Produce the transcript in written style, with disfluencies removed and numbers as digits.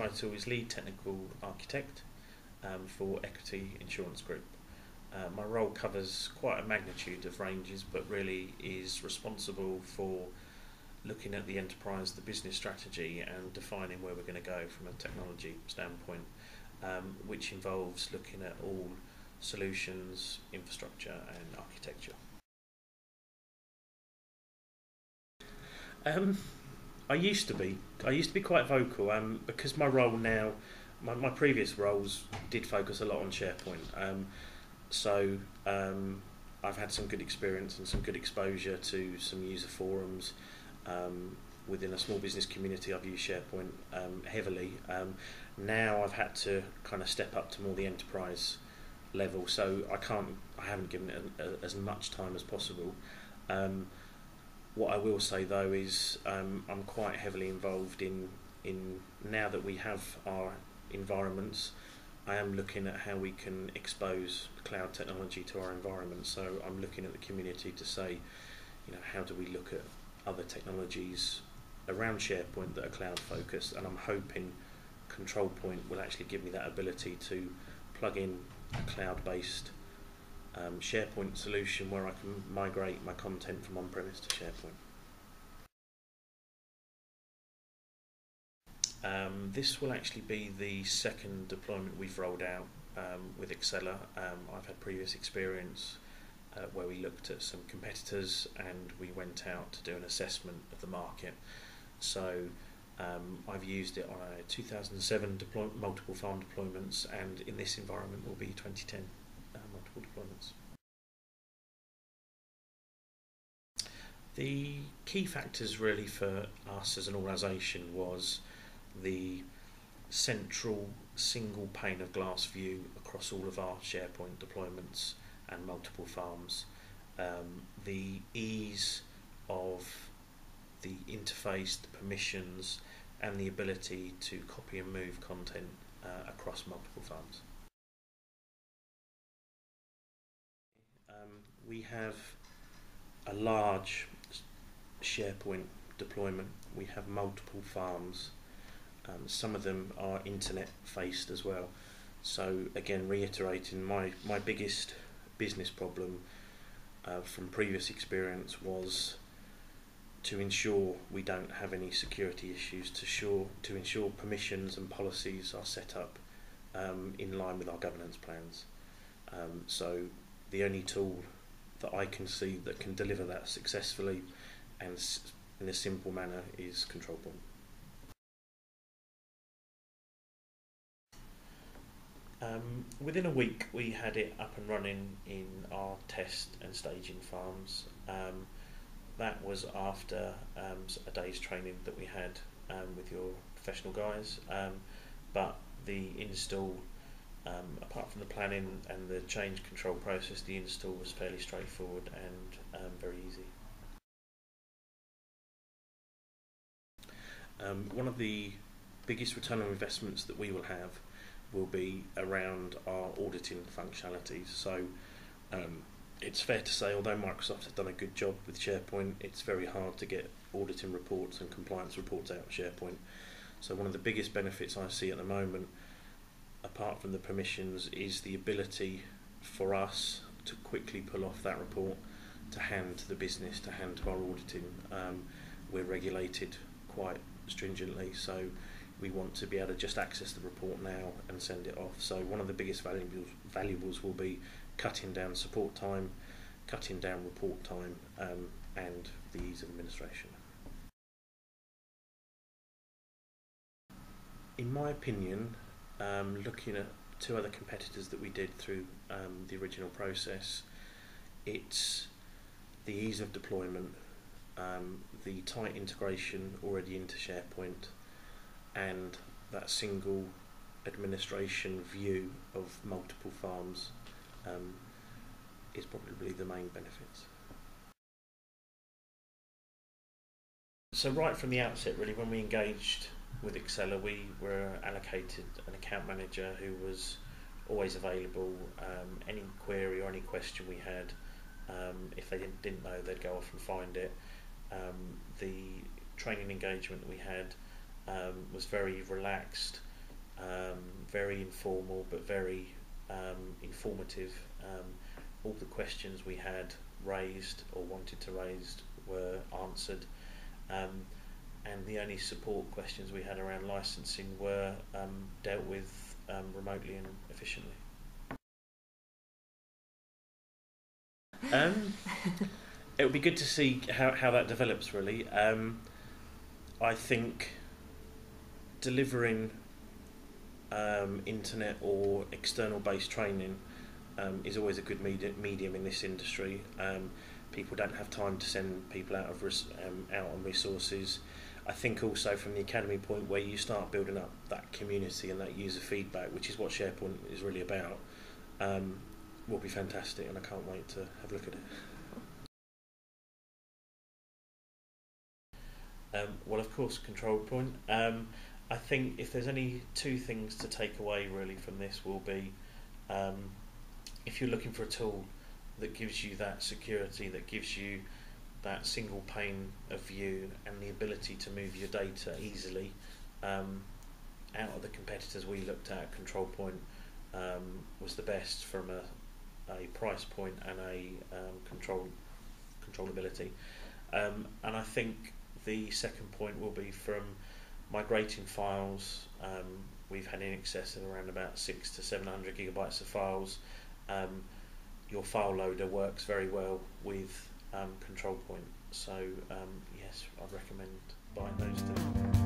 title is Lead Technical Architect for Equity Insurance Group. My role covers quite a magnitude of ranges, but really is responsible for looking at the enterprise, the business strategy, and defining where we're going to go from a technology standpoint, which involves looking at all solutions, infrastructure and architecture. I used to be quite vocal because my role now, my previous roles did focus a lot on SharePoint. So I've had some good experience and some good exposure to some user forums. Within a small business community, I've used SharePoint heavily. Now I've had to kind of step up to more the enterprise level, so I haven't given it as much time as possible. What I will say though is I'm quite heavily involved in now that we have our environments. I am looking at how we can expose cloud technology to our environment. So I'm looking at the community to say, how do we look at other technologies around SharePoint that are cloud focused, and I'm hoping ControlPoint will actually give me that ability to plug in a cloud-based SharePoint solution where I can migrate my content from on-premise to SharePoint. This will actually be the second deployment we've rolled out with Axceler. I've had previous experience where we looked at some competitors and we went out to do an assessment of the market. So I've used it on a 2007 multiple farm deployments, and in this environment will be 2010 multiple deployments. The key factors really for us as an organisation was the central single pane of glass view across all of our SharePoint deployments and multiple farms, the ease of the interface, the permissions, and the ability to copy and move content across multiple farms. We have a large SharePoint deployment. We have multiple farms. Some of them are internet faced as well. So again, reiterating, my biggest business problem from previous experience was to ensure we don't have any security issues, to ensure permissions and policies are set up in line with our governance plans. So the only tool that I can see that can deliver that successfully and in a simple manner is ControlPoint. Within a week we had it up and running in our test and staging farms. That was after a day's training that we had with your professional guys, but the install, apart from the planning and the change control process, the install was fairly straightforward and very easy. One of the biggest return on investments that we will have will be around our auditing functionalities. So it's fair to say, although Microsoft has done a good job with SharePoint, it's very hard to get auditing reports and compliance reports out of SharePoint. So one of the biggest benefits I see at the moment, apart from the permissions, is the ability for us to quickly pull off that report to hand to the business, to hand to our auditing. We're regulated quite stringently, so we want to be able to just access the report now and send it off. So one of the biggest valuables will be cutting down support time, cutting down report time, and the ease of administration. In my opinion, looking at two other competitors that we did through the original process, it's the ease of deployment, the tight integration already into SharePoint, and that single administration view of multiple farms is probably the main benefits. So right from the outset, really, when we engaged with Axceler, we were allocated an account manager who was always available. Any query or any question we had, if they didn't know, they'd go off and find it. The training engagement we had was very relaxed. very informal but very informative. All the questions we had raised or wanted to raise were answered, and the only support questions we had around licensing were dealt with remotely and efficiently. It would be good to see how that develops, really. I think delivering internet or external based training is always a good medium in this industry. People don't have time to send people out on resources. I think also from the academy point, where you start building up that community and that user feedback, which is what SharePoint is really about, will be fantastic, and I can't wait to have a look at it. Well, of course, ControlPoint. I think if there's any two things to take away really from this, will be if you're looking for a tool that gives you that security, that gives you that single pane of view and the ability to move your data easily, out of the competitors we looked at, ControlPoint was the best from a price point and a controllability. And I think the second point will be from migrating files. We've had in excess of around about 600 to 700 gigabytes of files. Your file loader works very well with ControlPoint, so yes, I'd recommend buying those two.